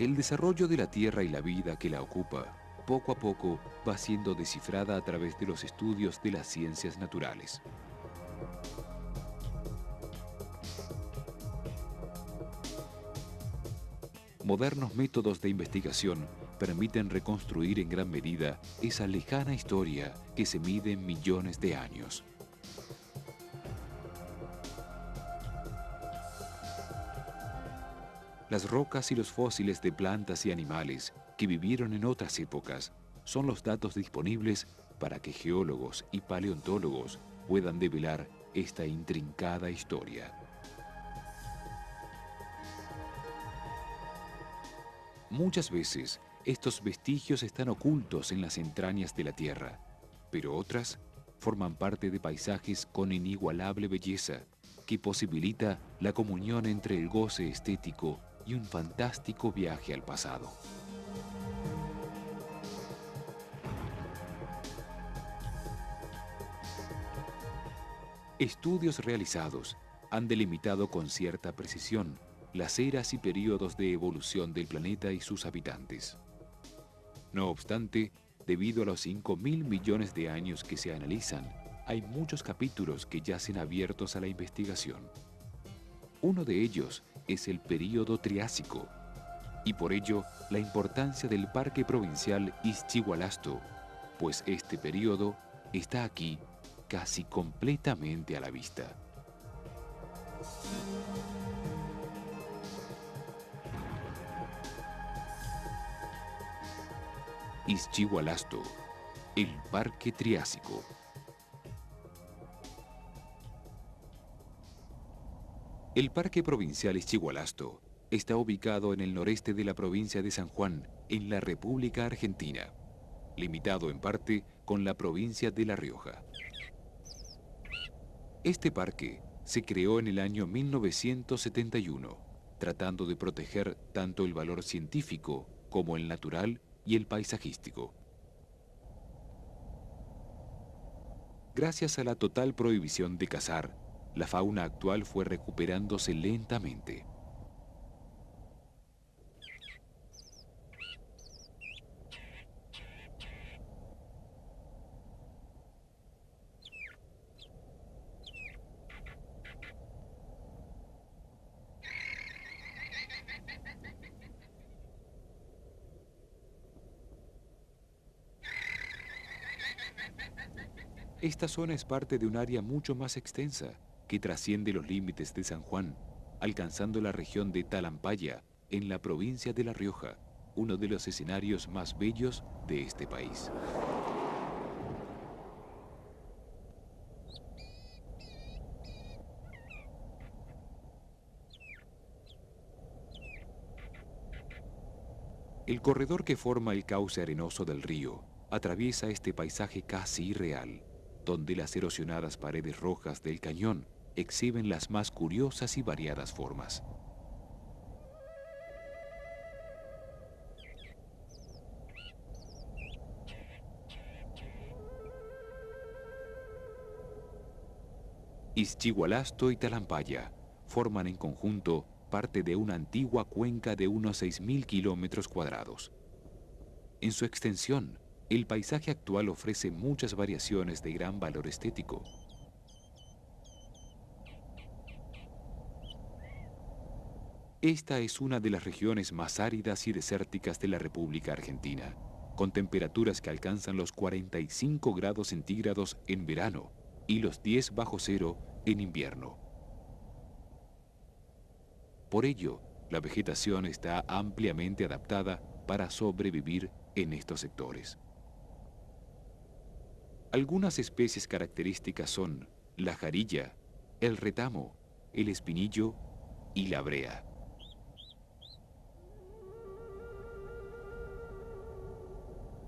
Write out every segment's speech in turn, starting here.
El desarrollo de la Tierra y la vida que la ocupa, poco a poco, va siendo descifrada a través de los estudios de las ciencias naturales. Modernos métodos de investigación permiten reconstruir en gran medida esa lejana historia que se mide en millones de años. Las rocas y los fósiles de plantas y animales que vivieron en otras épocas son los datos disponibles para que geólogos y paleontólogos puedan develar esta intrincada historia. Muchas veces, estos vestigios están ocultos en las entrañas de la Tierra, pero otras forman parte de paisajes con inigualable belleza que posibilita la comunión entre el goce estético y un fantástico viaje al pasado. Estudios realizados han delimitado con cierta precisión las eras y períodos de evolución del planeta y sus habitantes. No obstante, debido a los 5.000 millones de años que se analizan, hay muchos capítulos que yacen abiertos a la investigación. Uno de ellos es el período Triásico, y por ello la importancia del Parque Provincial Izchigualasto, pues este período está aquí casi completamente a la vista. Izchigualasto, el Parque Triásico. El Parque Provincial Izchigualasto está ubicado en el noreste de la provincia de San Juan, en la República Argentina, limitado en parte con la provincia de La Rioja. Este parque se creó en el año 1971, tratando de proteger tanto el valor científico como el natural y el paisajístico. Gracias a la total prohibición de cazar, la fauna actual fue recuperándose lentamente. Esta zona es parte de un área mucho más extensa, que trasciende los límites de San Juan, alcanzando la región de Talampaya, en la provincia de La Rioja, uno de los escenarios más bellos de este país. El corredor que forma el cauce arenoso del río atraviesa este paisaje casi irreal, donde las erosionadas paredes rojas del cañón exhiben las más curiosas y variadas formas. Izchigualasto y Talampaya forman en conjunto parte de una antigua cuenca de unos 6.000 kilómetros cuadrados. En su extensión, el paisaje actual ofrece muchas variaciones de gran valor estético. Esta es una de las regiones más áridas y desérticas de la República Argentina, con temperaturas que alcanzan los 45 grados centígrados en verano y los 10 bajo cero en invierno. Por ello, la vegetación está ampliamente adaptada para sobrevivir en estos sectores. Algunas especies características son la jarilla, el retamo, el espinillo y la brea.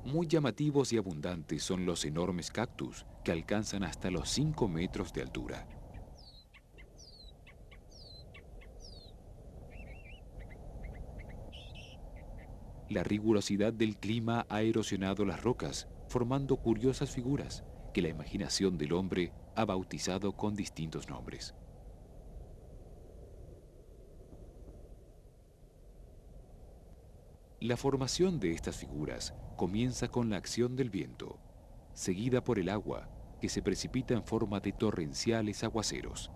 Muy llamativos y abundantes son los enormes cactus que alcanzan hasta los 5 metros de altura. La rigurosidad del clima ha erosionado las rocas, formando curiosas figuras que la imaginación del hombre ha bautizado con distintos nombres. La formación de estas figuras comienza con la acción del viento, seguida por el agua, que se precipita en forma de torrenciales aguaceros.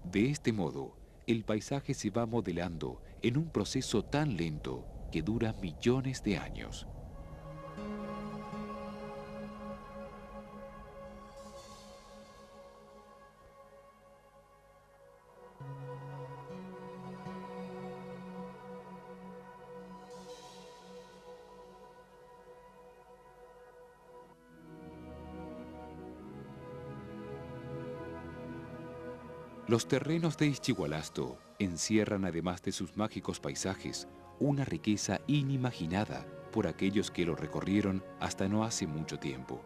De este modo, el paisaje se va modelando en un proceso tan lento que dura millones de años. Los terrenos de Ischigualasto encierran, además de sus mágicos paisajes, una riqueza inimaginada por aquellos que lo recorrieron hasta no hace mucho tiempo.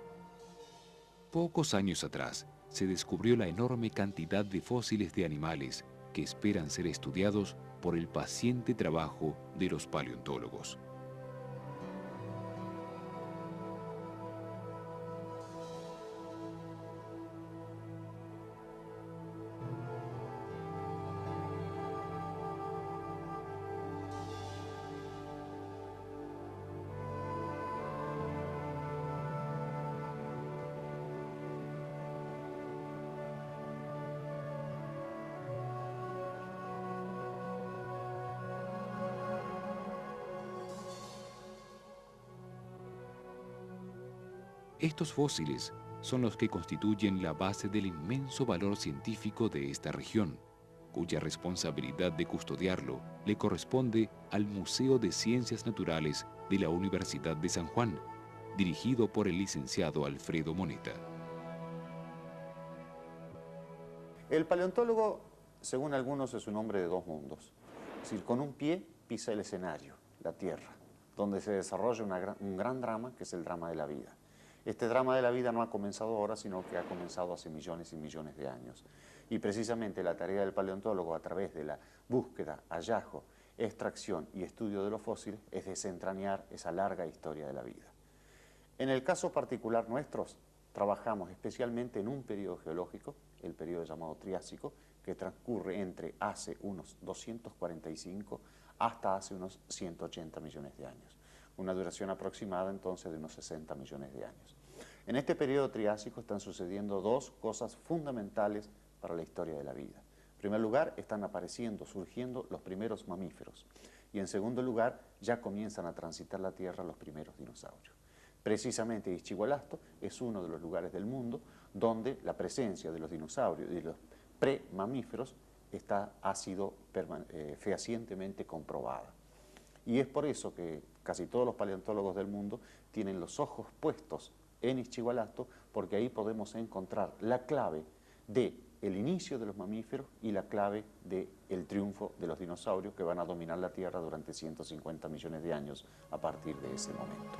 Pocos años atrás, se descubrió la enorme cantidad de fósiles de animales que esperan ser estudiados por el paciente trabajo de los paleontólogos. Estos fósiles son los que constituyen la base del inmenso valor científico de esta región, cuya responsabilidad de custodiarlo le corresponde al Museo de Ciencias Naturales de la Universidad de San Juan, dirigido por el licenciado Alfredo Moneta. El paleontólogo, según algunos, es un hombre de dos mundos. Es decir, con un pie pisa el escenario, la Tierra, donde se desarrolla un gran drama, que es el drama de la vida. Este drama de la vida no ha comenzado ahora, sino que ha comenzado hace millones y millones de años. Y precisamente la tarea del paleontólogo, a través de la búsqueda, hallazgo, extracción y estudio de los fósiles, es desentrañar esa larga historia de la vida. En el caso particular nuestro, trabajamos especialmente en un periodo geológico, el periodo llamado Triásico, que transcurre entre hace unos 245 hasta hace unos 180 millones de años. Una duración aproximada entonces de unos 60 millones de años. En este periodo Triásico están sucediendo dos cosas fundamentales para la historia de la vida. En primer lugar, están apareciendo, surgiendo los primeros mamíferos. Y en segundo lugar, ya comienzan a transitar la Tierra los primeros dinosaurios. Precisamente Ischigualasto es uno de los lugares del mundo donde la presencia de los dinosaurios y de los premamíferos ha sido fehacientemente comprobada. Y es por eso que casi todos los paleontólogos del mundo tienen los ojos puestos en Ischigualasto, porque ahí podemos encontrar la clave del inicio de los mamíferos y la clave del triunfo de los dinosaurios que van a dominar la Tierra durante 150 millones de años a partir de ese momento.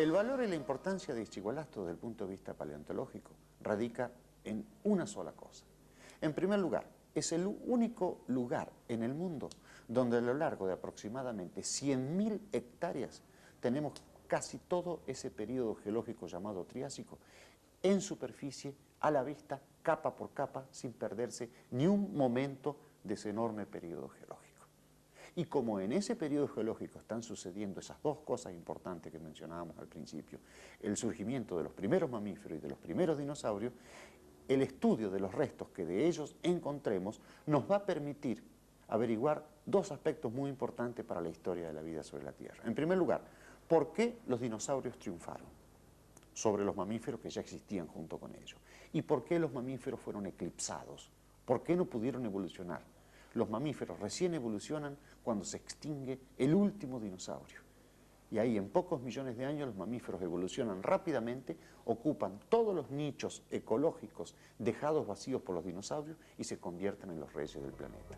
El valor y la importancia de Ischigualasto desde el punto de vista paleontológico radica en una sola cosa. En primer lugar, es el único lugar en el mundo donde a lo largo de aproximadamente 100.000 hectáreas tenemos casi todo ese periodo geológico llamado Triásico en superficie, a la vista, capa por capa, sin perderse ni un momento de ese enorme periodo geológico. Y como en ese periodo geológico están sucediendo esas dos cosas importantes que mencionábamos al principio, el surgimiento de los primeros mamíferos y de los primeros dinosaurios, el estudio de los restos que de ellos encontremos nos va a permitir averiguar dos aspectos muy importantes para la historia de la vida sobre la Tierra. En primer lugar, ¿por qué los dinosaurios triunfaron sobre los mamíferos que ya existían junto con ellos? ¿Y por qué los mamíferos fueron eclipsados? ¿Por qué no pudieron evolucionar? Los mamíferos recién evolucionan cuando se extingue el último dinosaurio. Y ahí en pocos millones de años los mamíferos evolucionan rápidamente, ocupan todos los nichos ecológicos dejados vacíos por los dinosaurios y se convierten en los reyes del planeta.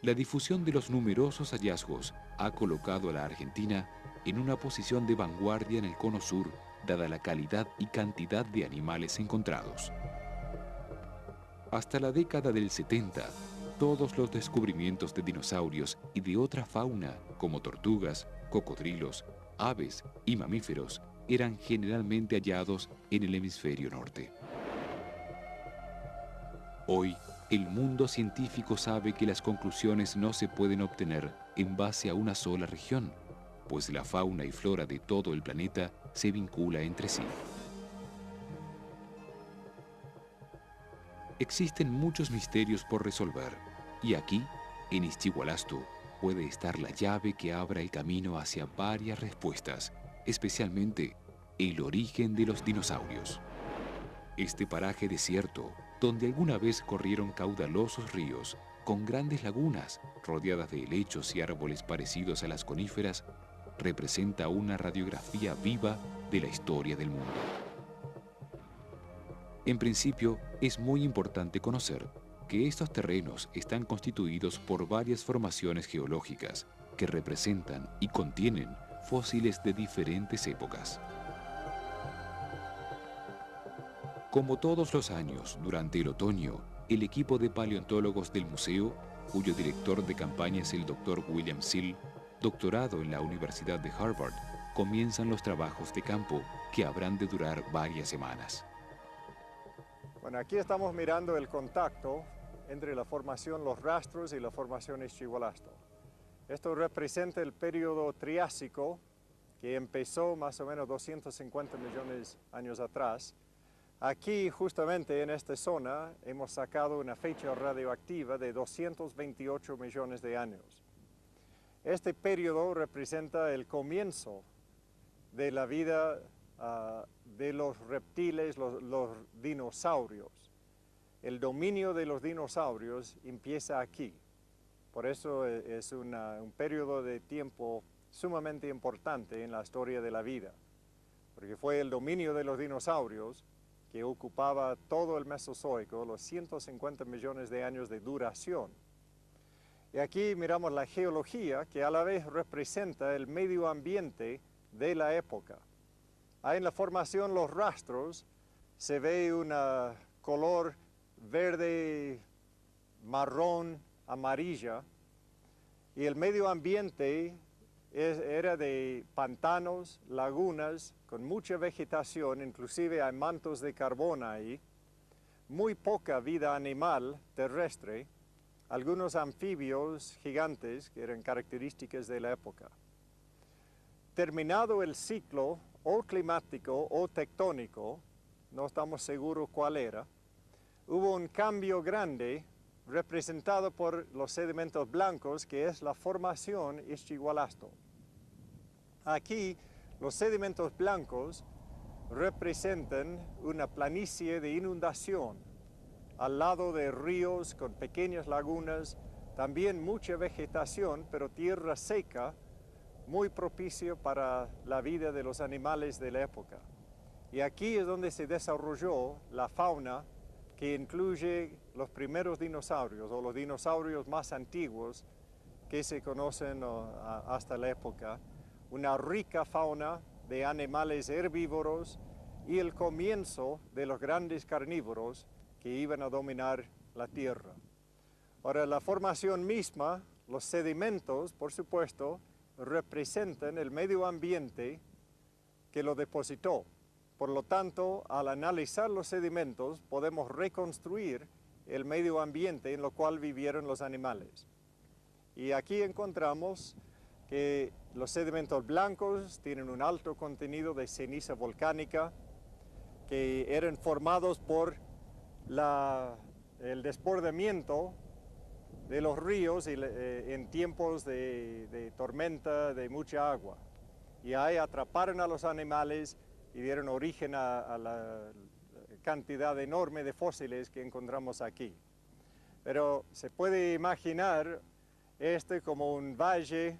La difusión de los numerosos hallazgos ha colocado a la Argentina en una posición de vanguardia en el Cono Sur dada la calidad y cantidad de animales encontrados. Hasta la década del 70, todos los descubrimientos de dinosaurios y de otra fauna, como tortugas, cocodrilos, aves y mamíferos, eran generalmente hallados en el hemisferio norte. Hoy, el mundo científico sabe que las conclusiones no se pueden obtener en base a una sola región, pues la fauna y flora de todo el planeta se vincula entre sí. Existen muchos misterios por resolver, y aquí, en Ischigualasto, puede estar la llave que abra el camino hacia varias respuestas, especialmente el origen de los dinosaurios. Este paraje desierto, donde alguna vez corrieron caudalosos ríos, con grandes lagunas rodeadas de helechos y árboles parecidos a las coníferas, representa una radiografía viva de la historia del mundo. En principio, es muy importante conocer que estos terrenos están constituidos por varias formaciones geológicas que representan y contienen fósiles de diferentes épocas. Como todos los años, durante el otoño, el equipo de paleontólogos del museo, cuyo director de campaña es el Dr. William Sill, doctorado en la Universidad de Harvard, comienzan los trabajos de campo que habrán de durar varias semanas. Bueno, aquí estamos mirando el contacto entre la formación Los Rastros y la formación Ischigualasto. Esto representa el periodo Triásico, que empezó más o menos 250 millones de años atrás. Aquí, justamente en esta zona, hemos sacado una fecha radioactiva de 228 millones de años. Este periodo representa el comienzo de la vida de los reptiles, los dinosaurios. El dominio de los dinosaurios empieza aquí. Por eso es un periodo de tiempo sumamente importante en la historia de la vida, porque fue el dominio de los dinosaurios que ocupaba todo el Mesozoico, los 150 millones de años de duración. Y aquí miramos la geología, que a la vez representa el medio ambiente de la época. Ahí en la formación Los Rastros se ve un color verde, marrón, amarilla, y el medio ambiente era de pantanos, lagunas, con mucha vegetación, inclusive hay mantos de carbón ahí, muy poca vida animal terrestre, algunos anfibios gigantes que eran características de la época. Terminado el ciclo o climático o tectónico, no estamos seguros cuál era, hubo un cambio grande representado por los sedimentos blancos, que es la formación Ischigualasto. Aquí, los sedimentos blancos representan una planicie de inundación al lado de ríos con pequeñas lagunas, también mucha vegetación, pero tierra seca, muy propicio para la vida de los animales de la época. Y aquí es donde se desarrolló la fauna que incluye los primeros dinosaurios o los dinosaurios más antiguos que se conocen hasta la época, una rica fauna de animales herbívoros y el comienzo de los grandes carnívoros que iban a dominar la tierra. Ahora, la formación misma, los sedimentos, por supuesto, representan el medio ambiente que lo depositó. Por lo tanto, al analizar los sedimentos, podemos reconstruir el medio ambiente en lo cual vivieron los animales. Y aquí encontramos que los sedimentos blancos tienen un alto contenido de ceniza volcánica, que eran formados por el desbordamiento de los ríos en tiempos de tormenta, de mucha agua. Y ahí atraparon a los animales y dieron origen a la cantidad enorme de fósiles que encontramos aquí. Pero se puede imaginar como un valle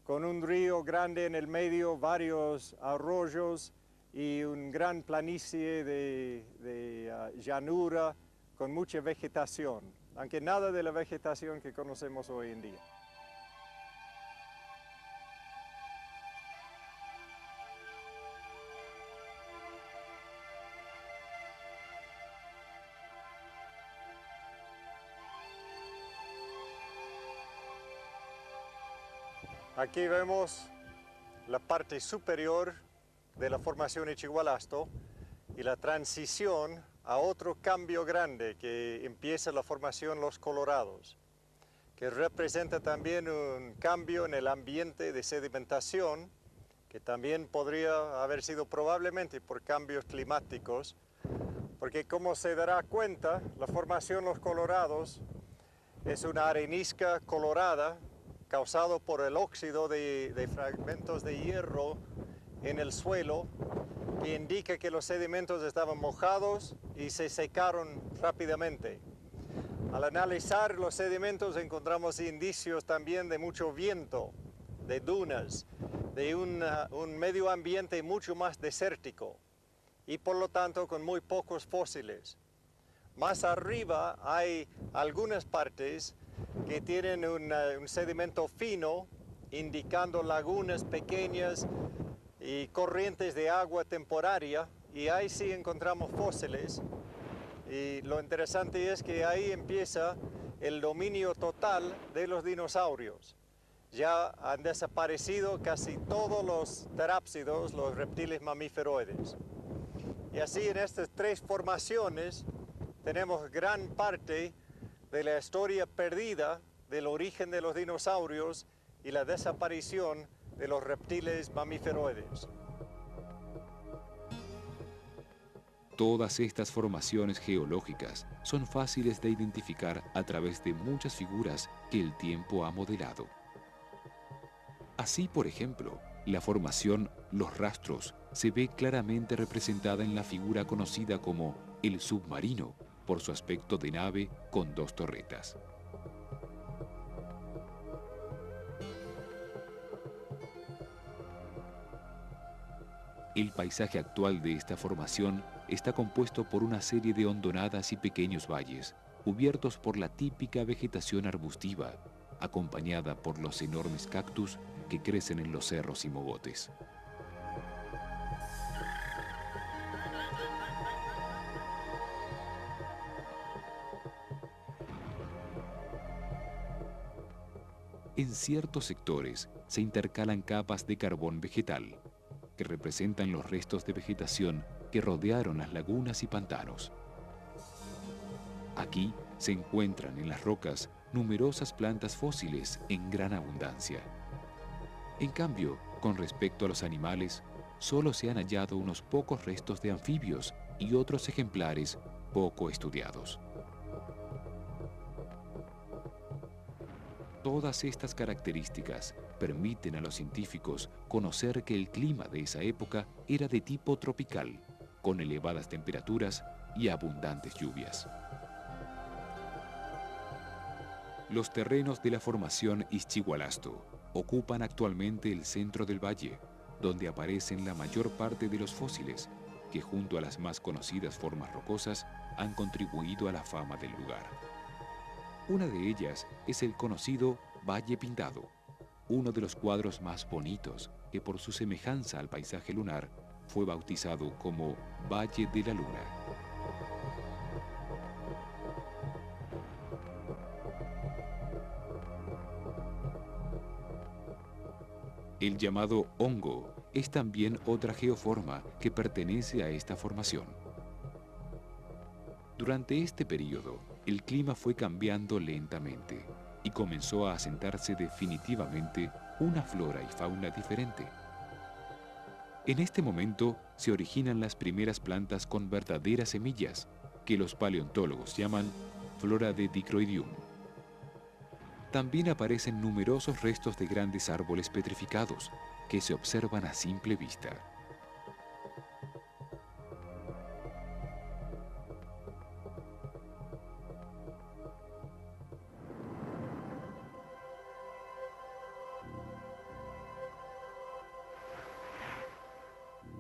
con un río grande en el medio, varios arroyos y un gran planicie de llanura con mucha vegetación, aunque nada de la vegetación que conocemos hoy en día. Aquí vemos la parte superior de la formación Ischigualasto y la transición a otro cambio grande que empieza la formación Los Colorados, que representa también un cambio en el ambiente de sedimentación, que también podría haber sido probablemente por cambios climáticos, porque como se dará cuenta, la formación Los Colorados es una arenisca colorada causado por el óxido de fragmentos de hierro en el suelo, que indica que los sedimentos estaban mojados y se secaron rápidamente. Al analizar los sedimentos encontramos indicios también de mucho viento, de dunas, de un medio ambiente mucho más desértico y por lo tanto con muy pocos fósiles. Más arriba hay algunas partes que tienen un sedimento fino, indicando lagunas pequeñas y corrientes de agua temporaria, y ahí sí encontramos fósiles. Y lo interesante es que ahí empieza el dominio total de los dinosaurios. Ya han desaparecido casi todos los terápsidos, los reptiles mamíferoides. Y así en estas tres formaciones tenemos gran parte de la historia perdida del origen de los dinosaurios y la desaparición de los reptiles mamíferoides. Todas estas formaciones geológicas son fáciles de identificar a través de muchas figuras que el tiempo ha modelado. Así, por ejemplo, la formación Los Rastros se ve claramente representada en la figura conocida como el submarino, por su aspecto de nave con dos torretas. El paisaje actual de esta formación está compuesto por una serie de hondonadas y pequeños valles, cubiertos por la típica vegetación arbustiva, acompañada por los enormes cactus que crecen en los cerros y mogotes. En ciertos sectores se intercalan capas de carbón vegetal, que representan los restos de vegetación que rodearon las lagunas y pantanos. Aquí se encuentran en las rocas numerosas plantas fósiles en gran abundancia. En cambio, con respecto a los animales, solo se han hallado unos pocos restos de anfibios y otros ejemplares poco estudiados. Todas estas características permiten a los científicos conocer que el clima de esa época era de tipo tropical, con elevadas temperaturas y abundantes lluvias. Los terrenos de la formación Ischigualasto ocupan actualmente el centro del valle, donde aparecen la mayor parte de los fósiles, que junto a las más conocidas formas rocosas han contribuido a la fama del lugar. Una de ellas es el conocido Valle Pintado, uno de los cuadros más bonitos que por su semejanza al paisaje lunar fue bautizado como Valle de la Luna. El llamado hongo es también otra geoforma que pertenece a esta formación. Durante este periodo, el clima fue cambiando lentamente y comenzó a asentarse definitivamente una flora y fauna diferente. En este momento se originan las primeras plantas con verdaderas semillas, que los paleontólogos llaman flora de Dicroidium. También aparecen numerosos restos de grandes árboles petrificados, que se observan a simple vista.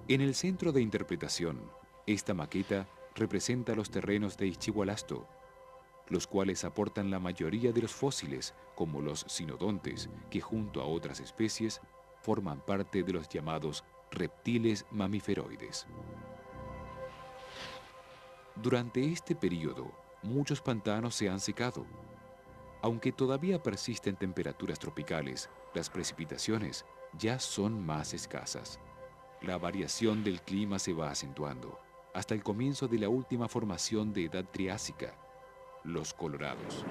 En el centro de interpretación, esta maqueta representa los terrenos de Ischigualasto, los cuales aportan la mayoría de los fósiles, como los sinodontes, que junto a otras especies forman parte de los llamados reptiles mamíferoides. Durante este periodo, muchos pantanos se han secado. Aunque todavía persisten temperaturas tropicales, las precipitaciones ya son más escasas. La variación del clima se va acentuando hasta el comienzo de la última formación de edad triásica, los Colorados.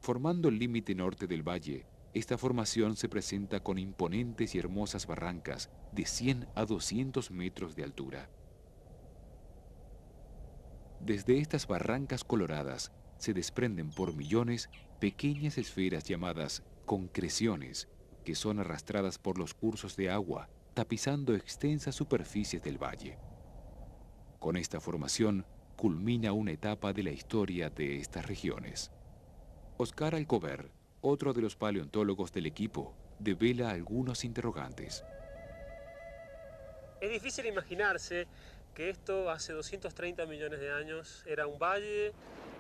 Formando el límite norte del valle, esta formación se presenta con imponentes y hermosas barrancas de 100 a 200 metros de altura. Desde estas barrancas coloradas se desprenden por millones pequeñas esferas llamadas concreciones, que son arrastradas por los cursos de agua, tapizando extensas superficies del valle. Con esta formación culmina una etapa de la historia de estas regiones. Oscar Alcover, otro de los paleontólogos del equipo, devela algunos interrogantes. Es difícil imaginarse que esto hace 230 millones de años era un valle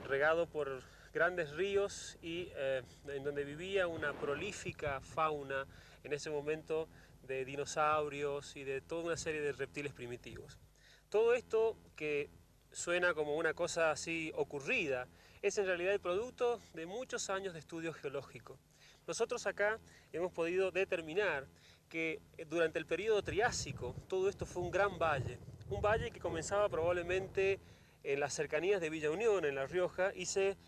regado por grandes ríos y en donde vivía una prolífica fauna en ese momento de dinosaurios y de toda una serie de reptiles primitivos. Todo esto que suena como una cosa así ocurrida es en realidad el producto de muchos años de estudio geológico. Nosotros acá hemos podido determinar que durante el periodo Triásico todo esto fue un gran valle. Un valle que comenzaba probablemente en las cercanías de Villa Unión, en La Rioja, y se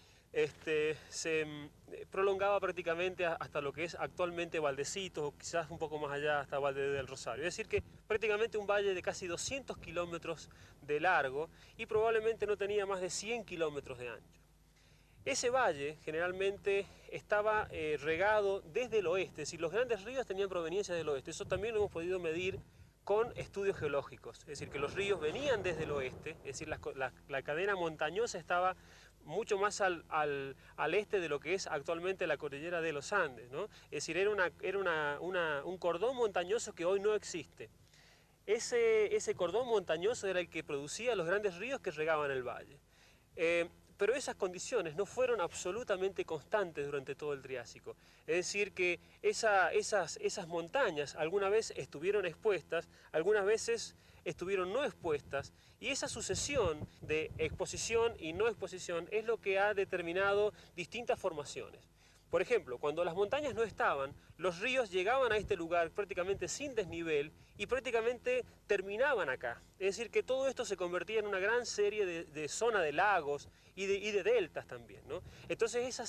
prolongaba prácticamente hasta lo que es actualmente Valdecitos, o quizás un poco más allá hasta Valle del Rosario. Es decir que prácticamente un valle de casi 200 kilómetros de largo y probablemente no tenía más de 100 kilómetros de ancho. Ese valle generalmente estaba regado desde el oeste, es decir, los grandes ríos tenían proveniencia del oeste. Eso también lo hemos podido medir con estudios geológicos, es decir, que los ríos venían desde el oeste, es decir, la cadena montañosa estaba mucho más al este de lo que es actualmente la cordillera de los Andes, ¿no? Es decir, era un cordón montañoso que hoy no existe. Ese cordón montañoso era el que producía los grandes ríos que regaban el valle. Pero esas condiciones no fueron absolutamente constantes durante todo el Triásico. Es decir, que esas montañas alguna vez estuvieron expuestas, algunas veces estuvieron no expuestas, y esa sucesión de exposición y no exposición es lo que ha determinado distintas formaciones. Por ejemplo, cuando las montañas no estaban, los ríos llegaban a este lugar prácticamente sin desnivel y prácticamente terminaban acá. Es decir, que todo esto se convertía en una gran serie de zona de lagos y de deltas también, ¿no? Entonces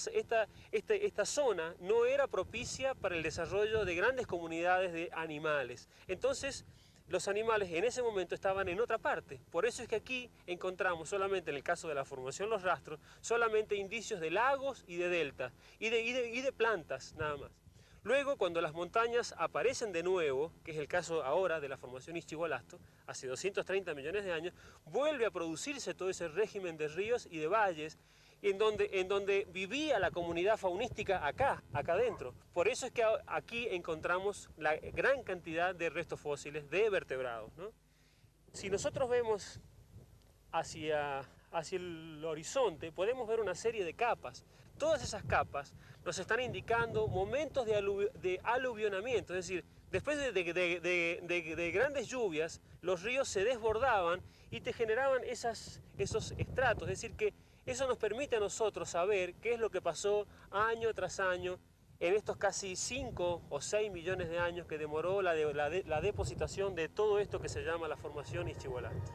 esta zona no era propicia para el desarrollo de grandes comunidades de animales. Entonces los animales en ese momento estaban en otra parte. Por eso es que aquí encontramos solamente, en el caso de la formación Los Rastros, solamente indicios de lagos y de deltas y de plantas nada más. Luego, cuando las montañas aparecen de nuevo, que es el caso ahora de la formación Ischigualasto, hace 230 millones de años, vuelve a producirse todo ese régimen de ríos y de valles en donde vivía la comunidad faunística acá adentro. Por eso es que aquí encontramos la gran cantidad de restos fósiles de vertebrados, ¿no? Si nosotros vemos hacia el horizonte, podemos ver una serie de capas. Todas esas capas nos están indicando momentos de aluvionamiento, es decir, después de grandes lluvias, los ríos se desbordaban y te generaban esos estratos, es decir, que eso nos permite a nosotros saber qué es lo que pasó año tras año en estos casi 5 o 6 millones de años que demoró la depositación de todo esto que se llama la formación Ischigualasto.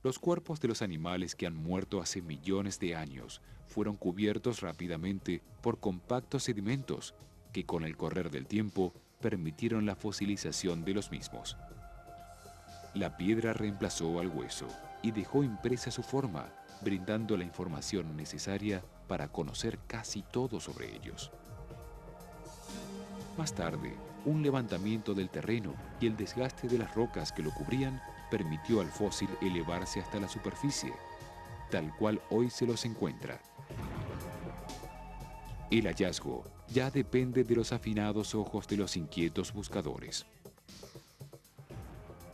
Los cuerpos de los animales que han muerto hace millones de años fueron cubiertos rápidamente por compactos sedimentos que con el correr del tiempo permitieron la fosilización de los mismos. La piedra reemplazó al hueso y dejó impresa su forma, brindando la información necesaria para conocer casi todo sobre ellos. Más tarde, un levantamiento del terreno y el desgaste de las rocas que lo cubrían permitió al fósil elevarse hasta la superficie, tal cual hoy se los encuentra. El hallazgo ya depende de los afinados ojos de los inquietos buscadores.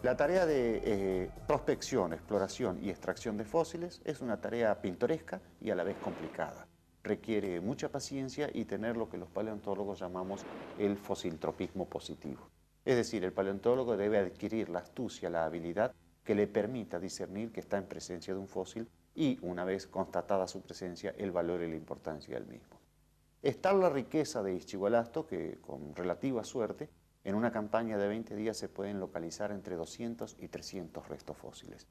La tarea de prospección, exploración y extracción de fósiles es una tarea pintoresca y a la vez complicada. Requiere mucha paciencia y tener lo que los paleontólogos llamamos el fosiltropismo positivo. Es decir, el paleontólogo debe adquirir la astucia, la habilidad que le permita discernir que está en presencia de un fósil y, una vez constatada su presencia, el valor y la importancia del mismo. Es tal la riqueza de Ischigualasto que, con relativa suerte, en una campaña de 20 días se pueden localizar entre 200 y 300 restos fósiles.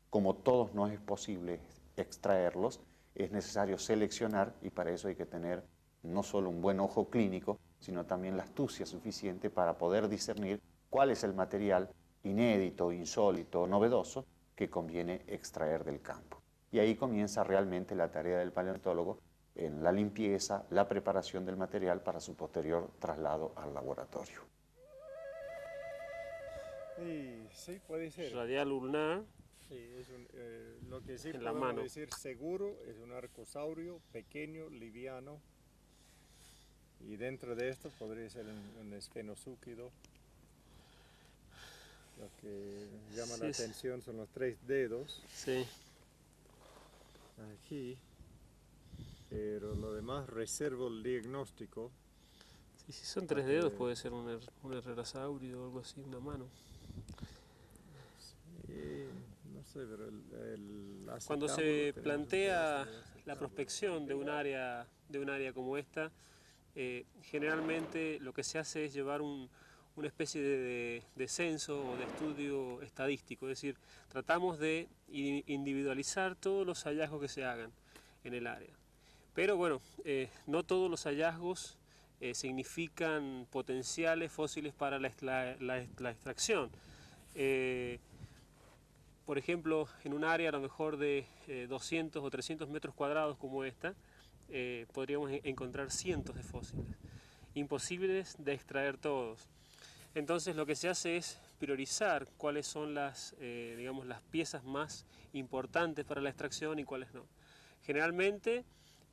Como todos no es posible extraerlos, es necesario seleccionar y para eso hay que tener no solo un buen ojo clínico, sino también la astucia suficiente para poder discernir cuál es el material inédito, insólito, novedoso que conviene extraer del campo. Y ahí comienza realmente la tarea del paleontólogo en la limpieza, la preparación del material para su posterior traslado al laboratorio. Y sí, puede ser. Radial ulnar. Sí, es lo que sí en la podemos mano. decir seguro es un arcosaurio pequeño, liviano. Y dentro de esto podría ser un esfenozúquido. Lo que llama la atención son los 3 dedos. Sí. Aquí. Pero lo demás reservo el diagnóstico. Sí, si son 3 dedos puede ser un herrerasaurio o algo así, una mano. Sí, no sé, pero cuando se plantea la prospección de un área como esta, generalmente lo que se hace es llevar una especie de censo o de estudio estadístico, es decir, tratamos de individualizar todos los hallazgos que se hagan en el área. Pero bueno, no todos los hallazgos significan potenciales fósiles para la extracción. Por ejemplo, en un área a lo mejor de 200 o 300 metros cuadrados como esta, podríamos encontrar cientos de fósiles, imposibles de extraer todos. Entonces lo que se hace es priorizar cuáles son digamos, las piezas más importantes para la extracción y cuáles no. Generalmente,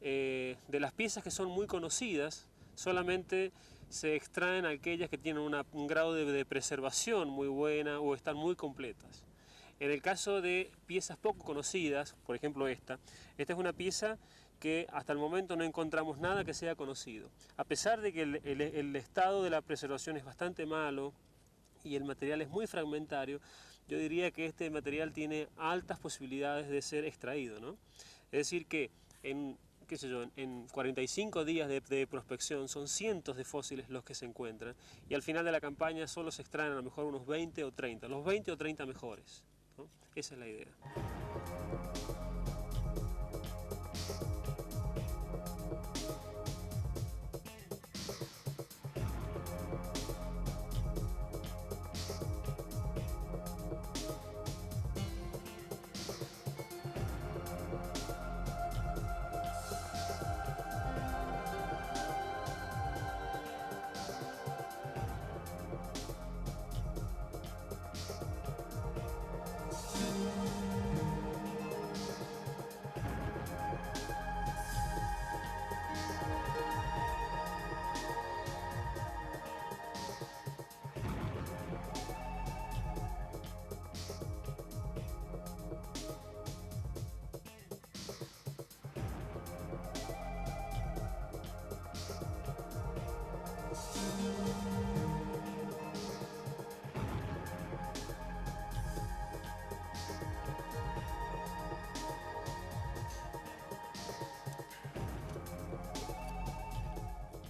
de las piezas que son muy conocidas, solamente se extraen aquellas que tienen un grado de preservación muy buena o están muy completas. En el caso de piezas poco conocidas, por ejemplo esta es una pieza que hasta el momento no encontramos nada que sea conocido. A pesar de que el estado de la preservación es bastante malo y el material es muy fragmentario, yo diría que este material tiene altas posibilidades de ser extraído, ¿no? Es decir que en 45 días de prospección son cientos de fósiles los que se encuentran y al final de la campaña solo se extraen a lo mejor unos 20 o 30, los 20 o 30 mejores, ¿no? Esa es la idea.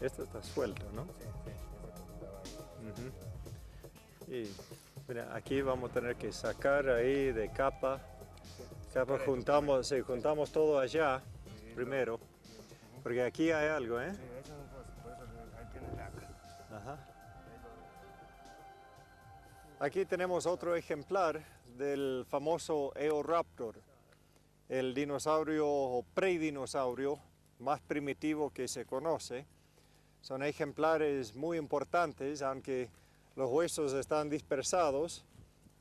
Esto está suelto, ¿no? Y mira, aquí vamos a tener que sacar ahí de capa. Juntamos todo allá primero. Porque aquí hay algo, ¿eh? Sí, eso es un fósil, por eso ahí tiene la acá. Ajá. Aquí tenemos otro ejemplar del famoso Eoraptor, el dinosaurio o predinosaurio más primitivo que se conoce. Son ejemplares muy importantes, aunque los huesos están dispersados.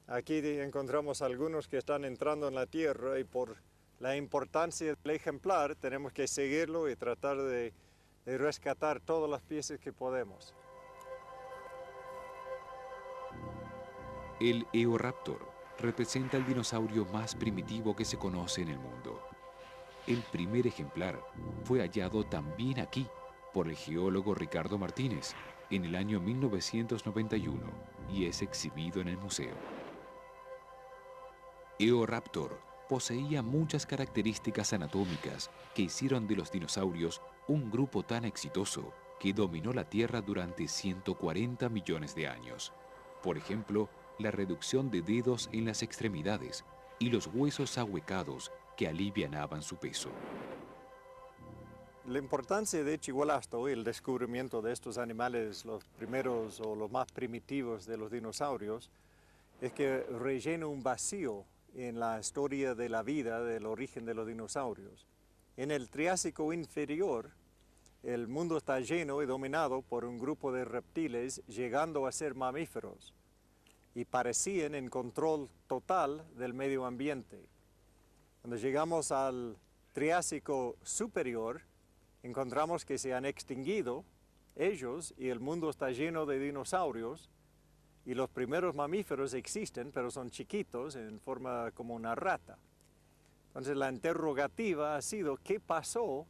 Aquí encontramos algunos que están entrando en la tierra y por la importancia del ejemplar tenemos que seguirlo y tratar de rescatar todas las piezas que podemos. El Eoraptor representa el dinosaurio más primitivo que se conoce en el mundo. El primer ejemplar fue hallado también aquí por el geólogo Ricardo Martínez en el año 1991. y es exhibido en el museo. Eoraptor poseía muchas características anatómicas que hicieron de los dinosaurios un grupo tan exitoso que dominó la Tierra durante 140 millones de años. Por ejemplo, la reducción de dedos en las extremidades y los huesos ahuecados que alivianaban su peso. La importancia de Echigualasto y el descubrimiento de estos animales, los primeros o los más primitivos de los dinosaurios, es que rellena un vacío en la historia de la vida, del origen de los dinosaurios. En el Triásico inferior, el mundo está lleno y dominado por un grupo de reptiles llegando a ser mamíferos y parecían en control total del medio ambiente. Cuando llegamos al Triásico superior, encontramos que se han extinguido ellos y el mundo está lleno de dinosaurios y los primeros mamíferos existen, pero son chiquitos en forma como una rata. Entonces la interrogativa ha sido ¿qué pasó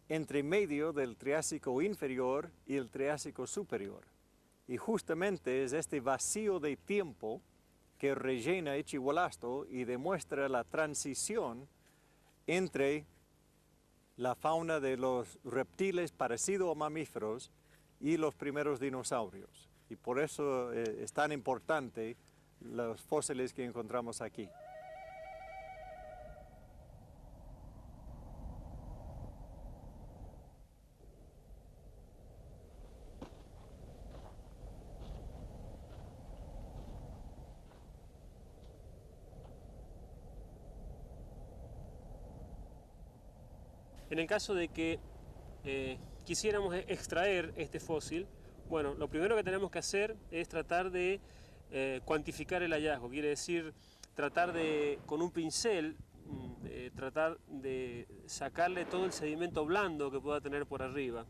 entre medio del Triásico inferior y el Triásico superior? Y justamente es este vacío de tiempo que rellena Echigualasto y demuestra la transición entre la fauna de los reptiles parecidos a mamíferos y los primeros dinosaurios. Y por eso es tan importante los fósiles que encontramos aquí. En el caso de que quisiéramos extraer este fósil, bueno, lo primero que tenemos que hacer es tratar de cuantificar el hallazgo, quiere decir tratar de, con un pincel, tratar de sacarle todo el sedimento blando que pueda tener por arriba.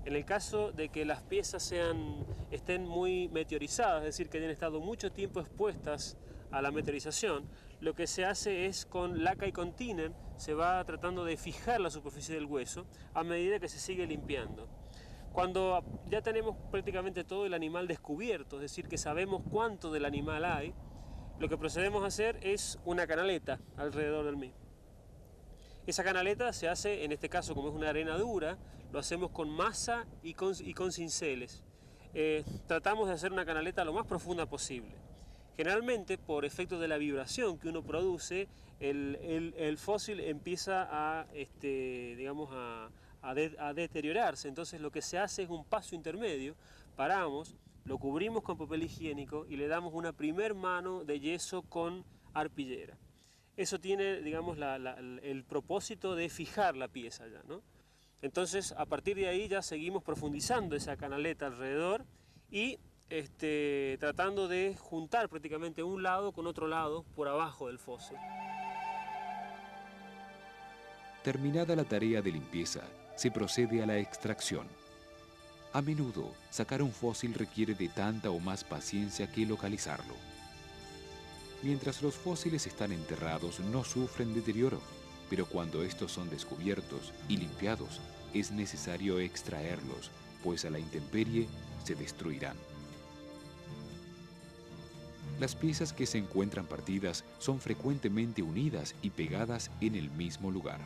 En el caso de que las piezas estén muy meteorizadas, es decir, que hayan estado mucho tiempo expuestas a la meteorización, lo que se hace es con laca y con tiner, se va tratando de fijar la superficie del hueso a medida que se sigue limpiando. Cuando ya tenemos prácticamente todo el animal descubierto, es decir, que sabemos cuánto del animal hay, lo que procedemos a hacer es una canaleta alrededor del mismo. Esa canaleta se hace, en este caso, como es una arena dura, lo hacemos con masa y con cinceles. Tratamos de hacer una canaleta lo más profunda posible. Generalmente, por efecto de la vibración que uno produce, el fósil empieza a deteriorarse. Entonces lo que se hace es un paso intermedio, paramos, lo cubrimos con papel higiénico y le damos una primer mano de yeso con arpillera. Eso tiene, digamos, el propósito de fijar la pieza ya, ¿no? Entonces, a partir de ahí ya seguimos profundizando esa canaleta alrededor y tratando de juntar prácticamente un lado con otro lado por abajo del fósil. Terminada la tarea de limpieza, se procede a la extracción. A menudo, sacar un fósil requiere de tanta o más paciencia que localizarlo. Mientras los fósiles están enterrados, no sufren deterioro, pero cuando estos son descubiertos y limpiados, es necesario extraerlos, pues a la intemperie se destruirán. Las piezas que se encuentran partidas son frecuentemente unidas y pegadas en el mismo lugar.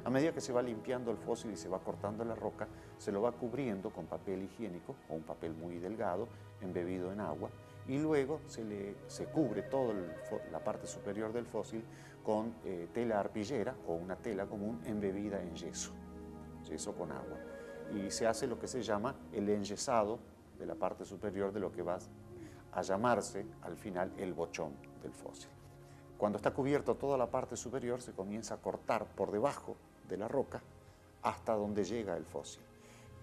A medida que se va limpiando el fósil y se va cortando la roca, se lo va cubriendo con papel higiénico o un papel muy delgado, embebido en agua, y luego se cubre toda la parte superior del fósil con tela arpillera o una tela común embebida en yeso con agua. Y se hace lo que se llama el enyesado de la parte superior de lo que va a llamarse al final el bochón del fósil. Cuando está cubierto toda la parte superior, se comienza a cortar por debajo de la roca hasta donde llega el fósil.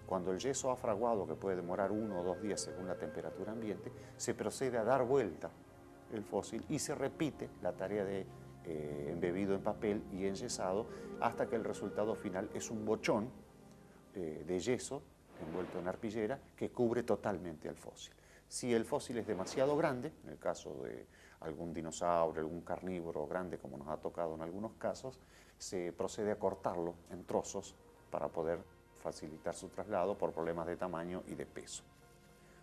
Cuando el yeso ha fraguado, que puede demorar 1 o 2 días según la temperatura ambiente, se procede a dar vuelta el fósil y se repite la tarea de embebido en papel y enyesado hasta que el resultado final es un bochón de yeso envuelto en arpillera que cubre totalmente al fósil. Si el fósil es demasiado grande, en el caso de algún dinosaurio, algún carnívoro grande como nos ha tocado en algunos casos, se procede a cortarlo en trozos para poder facilitar su traslado por problemas de tamaño y de peso.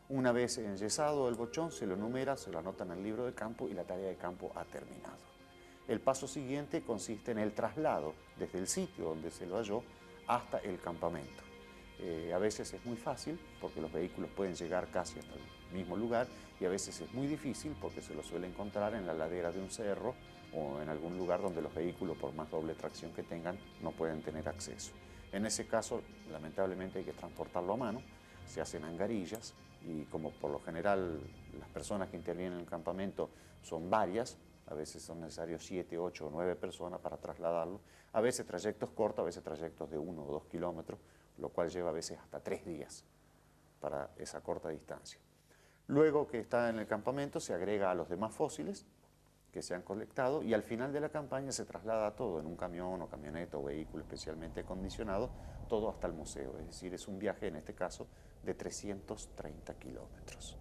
Una vez enyesado el bochón, se lo numera, se lo anota en el libro de campo y la tarea de campo ha terminado. El paso siguiente consiste en el traslado desde el sitio donde se lo halló hasta el campamento. A veces es muy fácil porque los vehículos pueden llegar casi hasta el mismo lugar y a veces es muy difícil porque se lo suele encontrar en la ladera de un cerro o en algún lugar donde los vehículos, por más doble tracción que tengan, no pueden tener acceso. En ese caso, lamentablemente hay que transportarlo a mano, se hacen angarillas y como por lo general las personas que intervienen en el campamento son varias, a veces son necesarios 7, 8 o 9 personas para trasladarlo, a veces trayectos cortos, a veces trayectos de 1 o 2 kilómetros, lo cual lleva a veces hasta 3 días para esa corta distancia. Luego que está en el campamento se agrega a los demás fósiles que se han colectado y al final de la campaña se traslada todo en un camión o camioneta o vehículo especialmente acondicionado, todo hasta el museo, es decir, es un viaje en este caso de 330 kilómetros.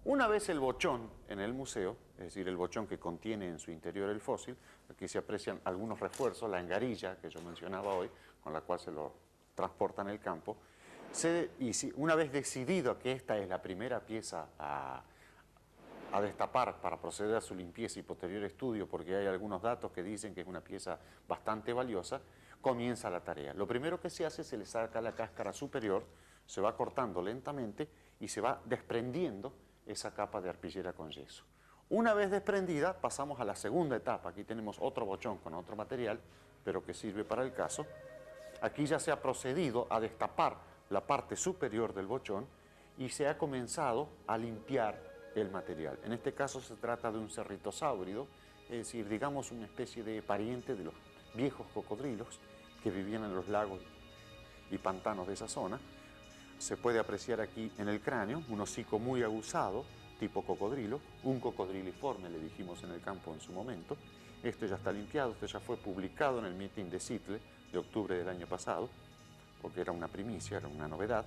Una vez el bochón en el museo, es decir, el bochón que contiene en su interior el fósil, aquí se aprecian algunos refuerzos, la engarilla que yo mencionaba hoy, con la cual se lo transporta en el campo, una vez decidido que esta es la primera pieza a destapar para proceder a su limpieza y posterior estudio, porque hay algunos datos que dicen que es una pieza bastante valiosa, comienza la tarea. Lo primero que se hace, se le saca la cáscara superior, se va cortando lentamente y se va desprendiendo esa capa de arpillera con yeso. Una vez desprendida, pasamos a la segunda etapa. Aquí tenemos otro bochón con otro material, pero que sirve para el caso. Aquí ya se ha procedido a destapar la parte superior del bochón y se ha comenzado a limpiar el material. En este caso se trata de un cerritosáurido, es decir, digamos una especie de pariente de los viejos cocodrilos que vivían en los lagos y pantanos de esa zona. Se puede apreciar aquí en el cráneo un hocico muy aguzado, tipo cocodrilo, un cocodriliforme, le dijimos en el campo en su momento. Esto ya está limpiado, esto ya fue publicado en el meeting de Seattle de octubre del año pasado, porque era una primicia, era una novedad,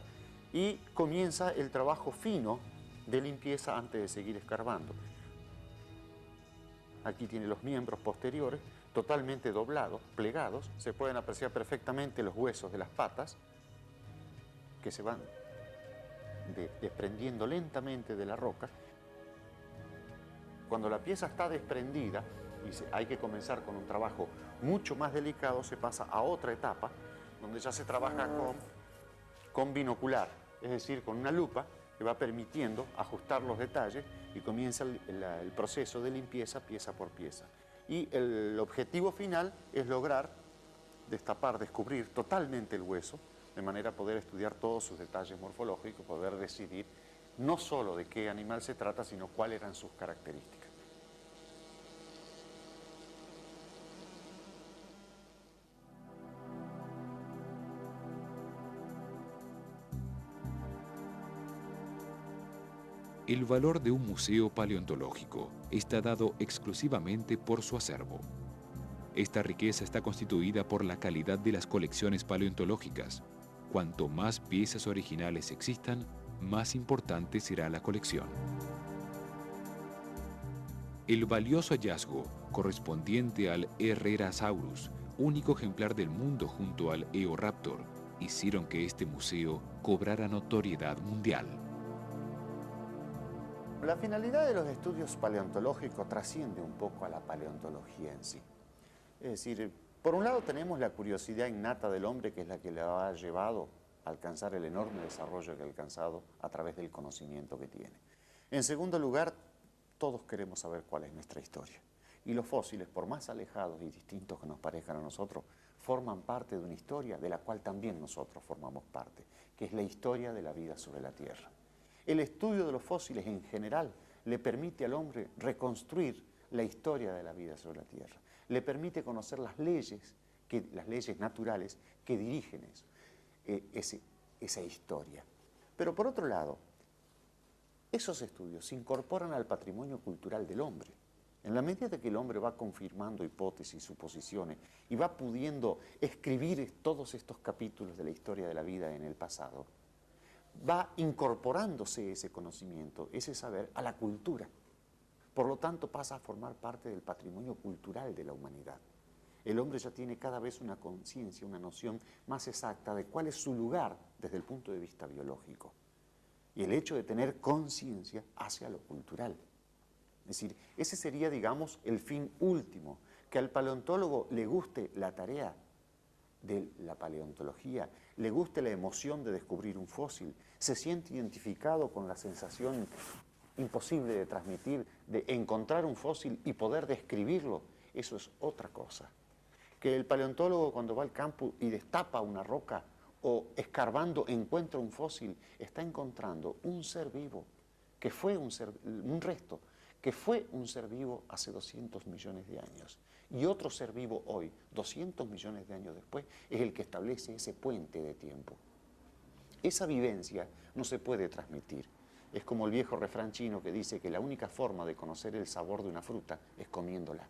y comienza el trabajo fino de limpieza antes de seguir escarbando. Aquí tiene los miembros posteriores totalmente doblados, plegados, se pueden apreciar perfectamente los huesos de las patas, que se van desprendiendo lentamente de la roca. Cuando la pieza está desprendida y hay que comenzar con un trabajo mucho más delicado, se pasa a otra etapa donde ya se trabaja con binocular, es decir, con una lupa que va permitiendo ajustar los detalles y comienza el proceso de limpieza pieza por pieza. Y el objetivo final es lograr destapar, descubrir totalmente el hueso, de manera a poder estudiar todos sus detalles morfológicos, poder decidir no solo de qué animal se trata, sino cuáles eran sus características. El valor de un museo paleontológico está dado exclusivamente por su acervo. Esta riqueza está constituida por la calidad de las colecciones paleontológicas. Cuanto más piezas originales existan, más importante será la colección. El valioso hallazgo, correspondiente al Herrerasaurus, único ejemplar del mundo junto al Eoraptor, hicieron que este museo cobrara notoriedad mundial. La finalidad de los estudios paleontológicos trasciende un poco a la paleontología en sí. Es decir, por un lado tenemos la curiosidad innata del hombre, que es la que le ha llevado a alcanzar el enorme desarrollo que ha alcanzado a través del conocimiento que tiene. En segundo lugar, todos queremos saber cuál es nuestra historia. Y los fósiles, por más alejados y distintos que nos parezcan a nosotros, forman parte de una historia de la cual también nosotros formamos parte, que es la historia de la vida sobre la Tierra. El estudio de los fósiles en general le permite al hombre reconstruir la historia de la vida sobre la Tierra. Le permite conocer las leyes naturales que dirigen esa historia. Pero por otro lado, esos estudios se incorporan al patrimonio cultural del hombre. En la medida que el hombre va confirmando hipótesis, suposiciones y va pudiendo escribir todos estos capítulos de la historia de la vida en el pasado, va incorporándose ese conocimiento, ese saber, a la cultura. Por lo tanto, pasa a formar parte del patrimonio cultural de la humanidad. El hombre ya tiene cada vez una conciencia, una noción más exacta de cuál es su lugar desde el punto de vista biológico. Y el hecho de tener conciencia hacia lo cultural. Es decir, ese sería, digamos, el fin último, que al paleontólogo le guste la tarea de la paleontología, le guste la emoción de descubrir un fósil, se siente identificado con la sensación imposible de transmitir, de encontrar un fósil y poder describirlo, eso es otra cosa. Que el paleontólogo cuando va al campo y destapa una roca o escarbando encuentra un fósil, está encontrando un ser vivo, que fue un resto, que fue un ser vivo hace 200 millones de años. Y otro ser vivo hoy, 200 millones de años después, es el que establece ese puente de tiempo. Esa vivencia no se puede transmitir. Es como el viejo refrán chino que dice que la única forma de conocer el sabor de una fruta es comiéndola.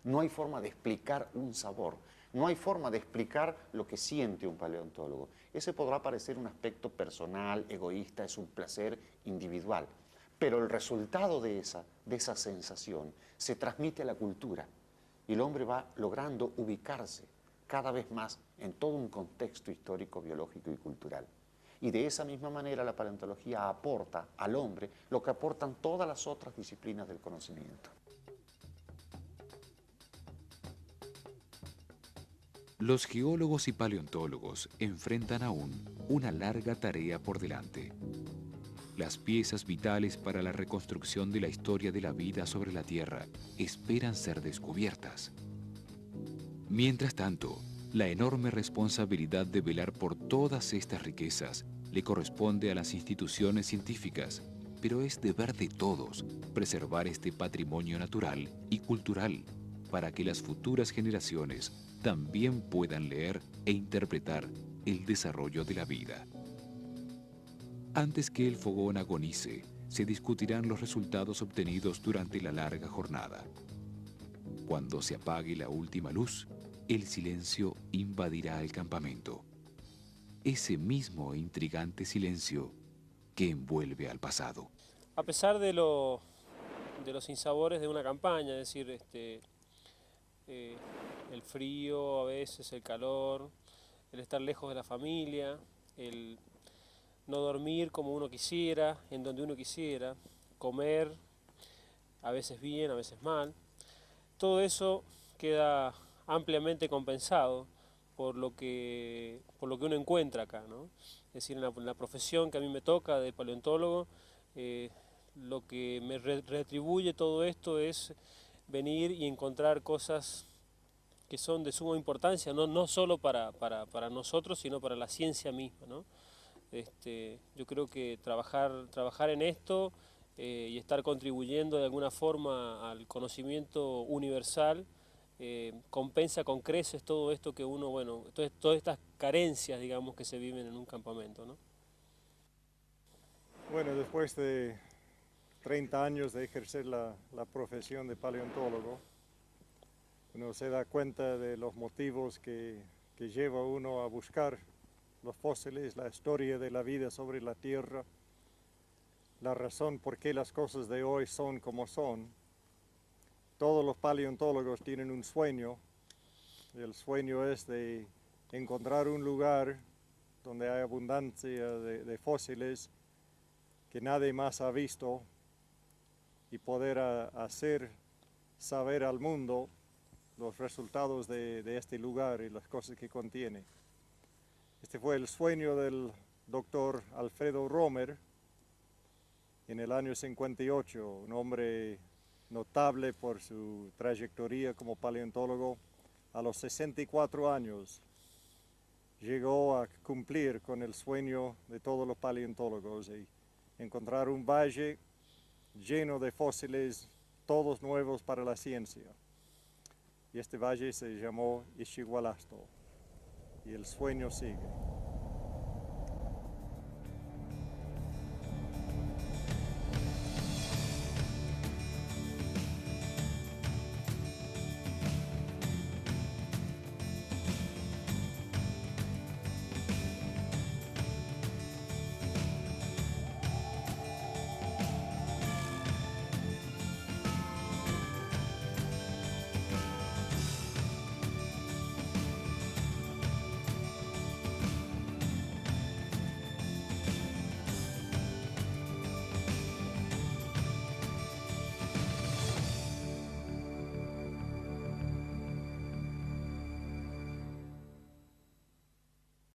No hay forma de explicar un sabor, no hay forma de explicar lo que siente un paleontólogo. Ese podrá parecer un aspecto personal, egoísta, es un placer individual. Pero el resultado de esa sensación se transmite a la cultura y el hombre va logrando ubicarse cada vez más en todo un contexto histórico, biológico y cultural. Y de esa misma manera la paleontología aporta al hombre lo que aportan todas las otras disciplinas del conocimiento. Los geólogos y paleontólogos enfrentan aún una larga tarea por delante. Las piezas vitales para la reconstrucción de la historia de la vida sobre la Tierra esperan ser descubiertas. Mientras tanto, la enorme responsabilidad de velar por todas estas riquezas le corresponde a las instituciones científicas, pero es deber de todos preservar este patrimonio natural y cultural para que las futuras generaciones también puedan leer e interpretar el desarrollo de la vida. Antes que el fogón agonice, se discutirán los resultados obtenidos durante la larga jornada. Cuando se apague la última luz, el silencio invadirá el campamento. Ese mismo e intrigante silencio que envuelve al pasado. A pesar de los sinsabores de una campaña, es decir, el frío, a veces el calor, el estar lejos de la familia, el no dormir como uno quisiera, en donde uno quisiera, comer, a veces bien, a veces mal. Todo eso queda ampliamente compensado por lo que uno encuentra acá, ¿no? Es decir, en la profesión que a mí me toca de paleontólogo, lo que me retribuye todo esto es venir y encontrar cosas que son de suma importancia, no solo para nosotros, sino para la ciencia misma, ¿no? Yo creo que trabajar en esto y estar contribuyendo de alguna forma al conocimiento universal compensa con creces todo esto que uno, bueno, todas estas carencias, digamos, que se viven en un campamento, ¿no? Bueno, después de 30 años de ejercer la profesión de paleontólogo, uno se da cuenta de los motivos que lleva uno a buscar los fósiles, la historia de la vida sobre la Tierra, la razón por qué las cosas de hoy son como son. Todos los paleontólogos tienen un sueño, y el sueño es de encontrar un lugar donde hay abundancia de fósiles que nadie más ha visto y poder hacer saber al mundo los resultados de este lugar y las cosas que contiene. Este fue el sueño del doctor Alfredo Romer en el año 58, un hombre notable por su trayectoria como paleontólogo, a los 64 años llegó a cumplir con el sueño de todos los paleontólogos y encontrar un valle lleno de fósiles, todos nuevos para la ciencia. Y este valle se llamó Ixigualasto y el sueño sigue.